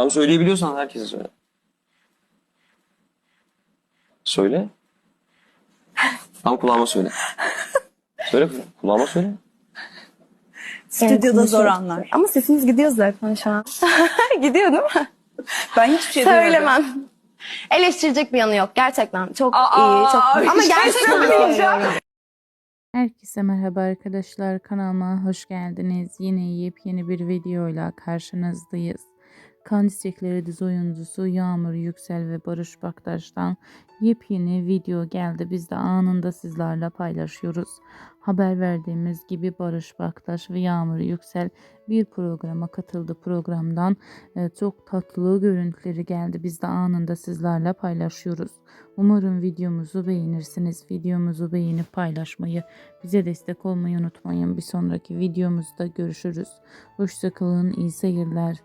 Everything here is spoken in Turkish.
Tam söyleyebiliyorsan herkese söyle. Söyle. Tam kulağıma söyle. Söyle kulağıma söyle. Stüdyoda zor anlar. Ama sesimiz gidiyor zaten şu an. Gidiyor değil mi? Ben hiçbir şey duymadım. Söylemem. Eleştirecek bir yanı yok. Gerçekten çok iyi. Çok... Ama gerçekten söylüyorum. Herkese merhaba arkadaşlar, kanalıma hoş geldiniz. Yine yepyeni bir videoyla karşınızdayız. Kan Çiçekleri dizi oyuncusu Yağmur Yüksel ve Barış Baktaş'tan yepyeni video geldi. Biz de anında sizlerle paylaşıyoruz. Haber verdiğimiz gibi Barış Baktaş ve Yağmur Yüksel bir programa katıldı. Programdan çok tatlı görüntüleri geldi. Biz de anında sizlerle paylaşıyoruz. Umarım videomuzu beğenirsiniz. Videomuzu beğenip paylaşmayı, bize destek olmayı unutmayın. Bir sonraki videomuzda görüşürüz. Hoşça kalın, iyi seyirler.